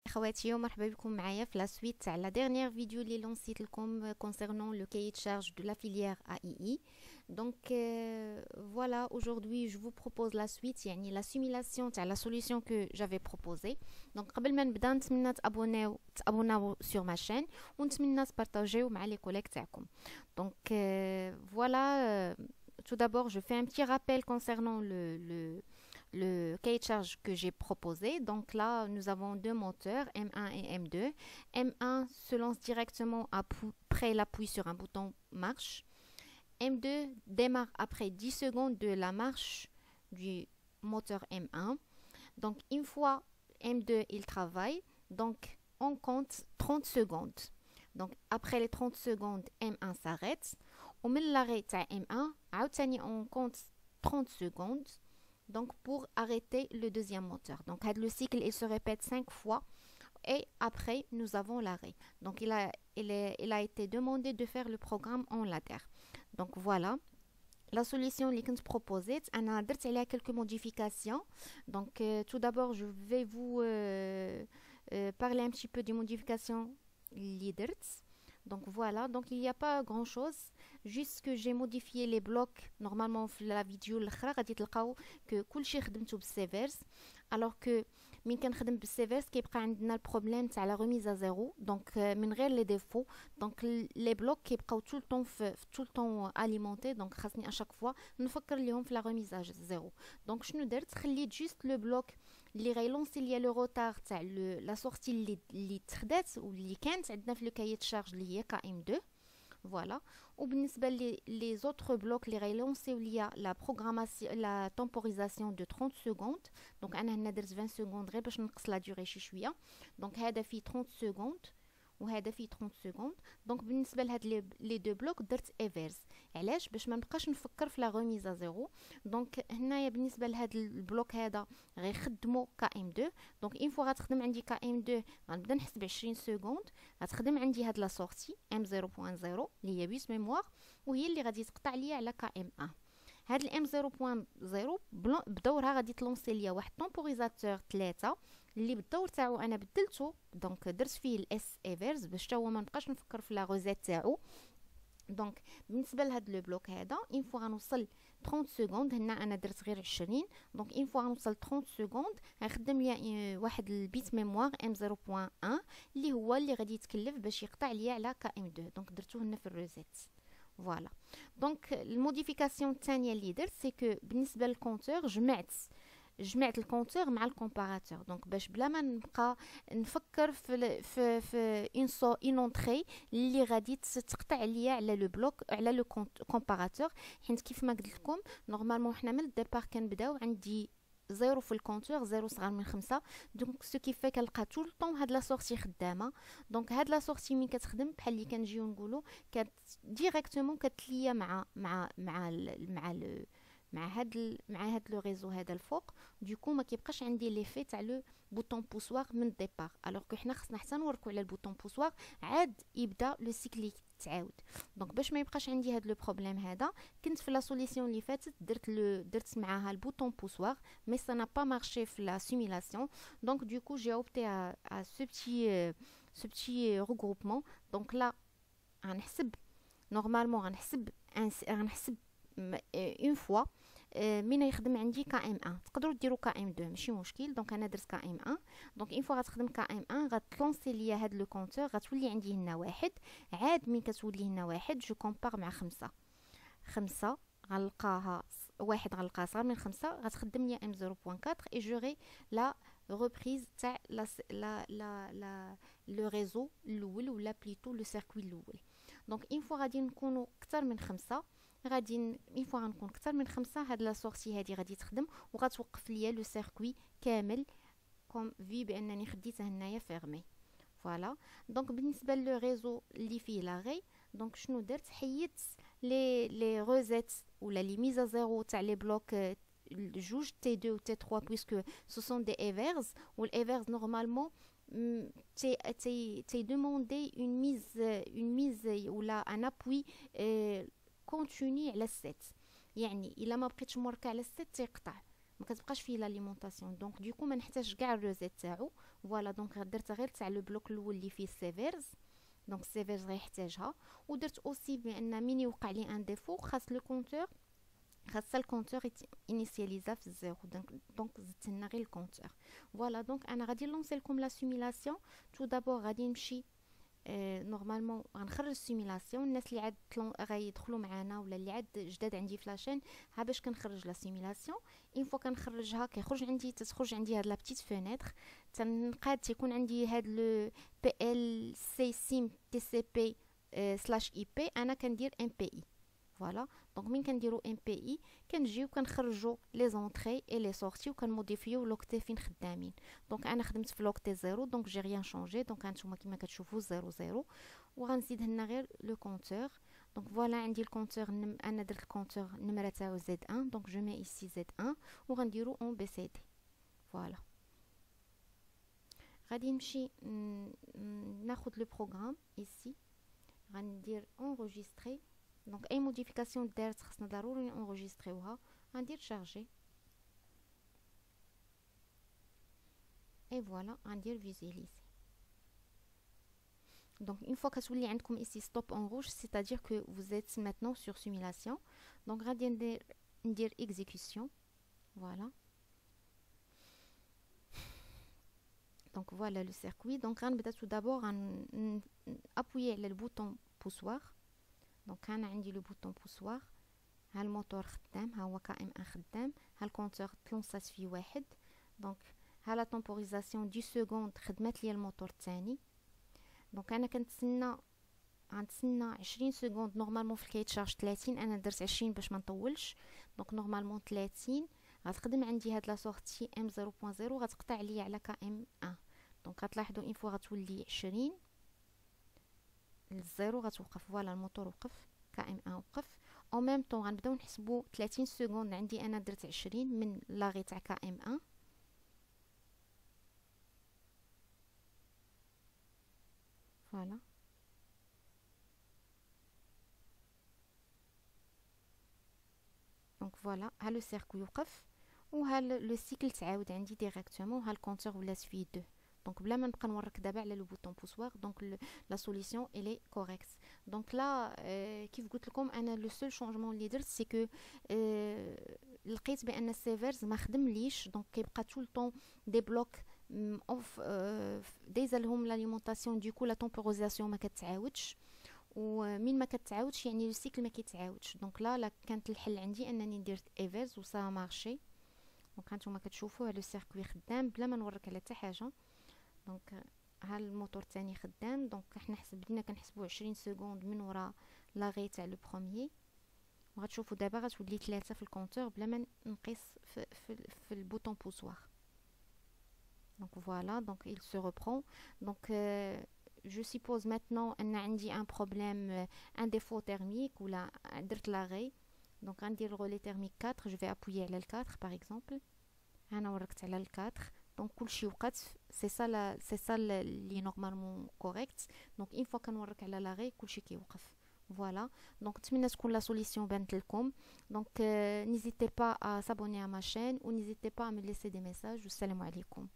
خواتي ومرحبا بكم معايا في la suite تاع la dernière vidéo اللي لونسيت لكم concernant le cahier de charge de la filière AII. Donc voilà, aujourd'hui je vous propose la suite, يعني la simulation تاع la solution que j'avais proposée. Donc قبل ما نبدا نتمنى تابوناو sur ma chaîne ونتمنى تبارطاجيو مع les collègues تاعكم. Donc voilà, tout d'abord je fais un petit rappel concernant le cahier de charge que j'ai proposé. Donc là, nous avons deux moteurs, M1 et M2. M1 se lance directement après l'appui sur un bouton marche. M2 démarre après 10 secondes de la marche du moteur M1. Donc une fois M2 il travaille, donc on compte 30 secondes. Donc après les 30 secondes, M1 s'arrête. ومن l'arrêt تاع M1 عاوتاني on compte 30 secondes. Donc pour arrêter le deuxième moteur. Donc le cycle il se répète 5 fois et après nous avons l'arrêt. Donc il a été demandé de faire le programme en ladder. Donc voilà. La solution اللي كنت proposée, أنا درت عليها quelques modifications. Donc tout d'abord je vais vous parler un petit peu des modifications اللي درت. Donc voilà, donc il n'y a pas grand chose, juste que j'ai modifié les blocs. Normalement في la vidéo الاخرى غادي تلقاو que كلشي خدمته بالسيفرز alors que من كنخدم بالسيفرز كيبقى عندنا البروبليم تاع لا remise à zéro. Donc من غير les défauts, donc les blocs كيبقاو tout le temps alimentés. Donc خاصني à chaque fois نفكر ليهم في la remise à zéro. Donc شنو درت؟ خليت juste le bloc اللي غيلونسي ليا لو روتار تاع لا سورتي اللي تخدات واللي كانت عندنا في لو كايي تشارج اللي هي KM2. فوالا. وبالنسبه لي زوتر بلوك اللي غيلونسيو ليا لا بروغراماسيون لا تمبوريزاسيون دو 30 سكوند. دونك انا هنا درت 20 سكوند غير باش نقص لا دوري شي شويه. دونك هذا فيه 30 سكوند وهذا فيه 30 سكوند. دونك بالنسبه لهاد لي دو بلوك درت ايفيرز. علاش؟ باش ما نبقاش نفكر في لا غوميزا زيرو. دونك هنايا بالنسبه لهاد البلوك هذا غيخدموا KM2. دونك اون فوا غتخدم عندي KM2 غنبدا نحسب 20 سكوند. غتخدم عندي هاد لا سورتي M0.0 اللي هي بيس ميموار وهي اللي غادي تقطع ليا على KM1. هاد الام 0.0 بدورها غادي تلونسي ليا واحد طومبوريزاتور 3 اللي بالدور تاعو انا بدلته. دونك درت فيه الاس ايفيرز باش حتى هو ما نبقاش نفكر في لا غوزيت تاعو. دونك بالنسبه لهاد لو بلوك هذا اون فوا غنوصل 30 سكوند، هنا انا درت غير 20. دونك اون فوا غنوصل 30 سكوند غيخدم ليا واحد البيت ميموار ام 0.1 اللي هو اللي غادي يتكلف باش يقطع ليا على KM2. دونك درتو هنا في الروزيت. فوالا. دونك الموديفيكاسيون الثانيه اللي درت سي كو بالنسبه للكونتور جمعت الكونتور مع الكومباراتور. دونك باش بلا ما نبقى نفكر في اون اونطري اللي غادي تقطع ليا على لو بلوك على لو كومباراتور. حيت كيف ما قلت لكم نورمالمون حنا من الديبار كنبداو عندي زيرو في الكونتور، زيرو صغار من 5. دونك سو كي في كنلقى طول الطون هاد لا سورتي خدامه. دونك هاد لا سورتي مين كتخدم بحال اللي كنجيو نقولوا ديريكتومون كتليا مع هاد لو ريزو هذا الفوق. دوكو ما كيبقاش عندي ليفي تاع لو بوطون بوسوار من الديبار، الوغ كو حنا خصنا حتى نوركو على البوطون بوسوار عاد يبدا لو سيكل يتعاود. دونك باش ما يبقاش عندي هاد لو بروبليم هذا كنت في لا سوليسيون اللي فاتت درت معاها البوطون بوسوار مي سا نا با مارشي في لا سيمولاسيون. دونك دوكو جي اوبتي ا سو بتي regroupement. دونك لا غنحسب نورمالمون غنحسب اون فوا مين يخدم عندي KM1. تقدروا ديروا KM2 ماشي مشكل. دونك انا درت KM1. دونك اون فوا غتخدم KM1 غتلونسي ليا هاد لو كونتور غتولي عندي هنا واحد. عاد مين كتولي هنا واحد جو كومبار مع 5 غنلقاها واحد غنلقاها صغر من 5 غتخدم ليا M 0.4 اي جوري لا reprise تاع لو ريزو الاول ولا بليتو لو سيركوي الاول. دونك اون فوا غادي نكونوا اكثر من 5 غادي اون فوا غنكون اكثر من 5 هاد لا سورتي هادي غادي تخدم وغتوقف ليا لو سيركوي كامل كوم في بانني خديته هنايا فيرمي. فوالا. دونك بالنسبه لو ريزو اللي فيه لاغي دونك شنو درت؟ حيدت لي روزيت ولا لي ميزا زيرو تاع لي بلوك جوج T2 و T3 puisque ce sont des évers ou l'evers normalement t'es demandé une mise ou là un appui continu على الست. يعني الا ما بقيتش مركع على الست تيقطع. ما كتبقاش فيه لاليمونطاسيون. دونك دوكو ما نحتاجش كاع الروزيت تاعو. فوالا دونك درت غير تاع لو بلوك الاول اللي فيه السيفيرز، دونك السيفيرز غيحتاجها. ودرت اوسي بان مين يوقع لي ان ديفو خاص لو كونتور، خاص الكونتور انيسياليزا في الزيرو. دونك زدت لنا غير الكونتور. فوالا دونك انا غادي نلونسي لكم لا سيميلاسيون. تو دابور غادي نمشي نورمالمون غنخرج السيميلاسيون. الناس اللي عاد غيدخلوا معنا ولا اللي عاد جداد عندي في لاشين، ها باش كنخرج لا سيميلاسيون. اون فوا كنخرجها تخرج عندي هاد لا بتيت فينيتر، تنقاد تيكون عندي هاد لو بي ال سي سيم تي سي بي سلاش اي بي. انا كندير ام بي اي. فوالا دونك من كنديرو ام بي اي كنجيو كنخرجوا لي زونطري اي لي سورتي وكنموديفيو لوكتي فين خدامين. دونك انا خدمت في لوكتي 0، دونك جي ريان شونجي. دونك هانتوما كيما كتشوفوا 0 وغنزيد هنا غير لو كونتور. دونك فوالا عندي الكونتور انا درت الكونتور نمره تاعو زد 1. دونك جو مي ايسي زد 1 وغنديرو اون بي سي دي. فوالا غادي نمشي ناخذ لو بروغرام ايسي، غندير انغوجيستري. دونك اي موديفيكاسيون دارت خصنا ضروري انغوجيستريوها. غندير شارجي اي فوالا غندير فيزياليزي. دونك اون فوا كتولي عندكم ايسي ستوب اون روج سيتادير كو vous êtes maintenant sur simulation. دونك غادي ندير اكزيكيوشن. فوالا دونك فوالا لو سيركوي. دونك غنبدا تو دابور ابويي على البوطون بوسوار. دونك انا عندي لو بوطون بوسوار، ها الموتور خدام، ها هو كام ان خدام، ها الكونتور تلونسات فيه واحد. دونك ها لا طومبوريزاسيون 10 سكوند خدمت لي الموتور الثاني. دونك انا غنتسنى 20 سكوند. نورمالمون في الكايت شارج 30، انا درت 20 باش ما نطولش. دونك نورمالمون 30 غتخدم عندي هاد لا سورتي ام 0.0 غتقطع لي على كام 1. دونك غتلاحظوا اون فوا غتولي 20 الزيرو غتوقف. فوالا الموتور وقف، كام 1 وقف. او ميم طون غنبداو نحسبوا 30 سكوند عندي انا درت 20 من لاغي تاع كام 1. فوالا دونك فوالا ها لو سيركوي وقف، وها لو سيكل تعاود عندي ديريكتومون، ها الكونتور ولات فيه 2. دونك بلا ما نبقى نورك دابا على لو بوطون بوسوار. دونك لا سوليسيون الي كوريكت. دونك لا كيف قلت لكم انا لو سول شونجمون اللي درت سي كو لقيت بان السيفرز ما خدمليش. دونك كيبقى طول طون دي بلوك اوف دايزه لهم لاليمونطاسيون. دوكو لا طومبوريزاسيون ما كتعاودش، ومين ما كتعاودش يعني لو سيكل ما كيتعاودش. دونك لا كانت الحل عندي انني درت ايفرز وسا مارشي. دونك هانتوما كتشوفوا على السيركوي خدام بلا ما نورك على حتى حاجه. دونك ها الموتور الثاني خدام. دونك حنا بدينا كنحسبوا 20 سكوند من ورا لاغي تاع لو بروميي، وغتشوفوا دابا غتولي 3 في الكونتور بلا ما نقيس في البوطون بوسوار. دونك فوالا دونك il se reprend. دونك je suppose maintenant ان عندي ان بروبليم ان ديفو تيرميك ولا درت لاغي. دونك غندير الغولي تيرميك 4. جو في ابويي على 4 باغ اكزومبل. انا وركت على 4. دونك كلشي وقت سي سا اللي نورمالمون كوريكت. دونك اون فوا كنورك على لاغي كلشي كيوقف. فوالا دونك نتمنى تكون لا سوليسيون بانت لكم. دونك نيزيتي با ا سابوني ا ما شين و نيزيتي با ا مي ليسي دي ميساج. والسلام عليكم.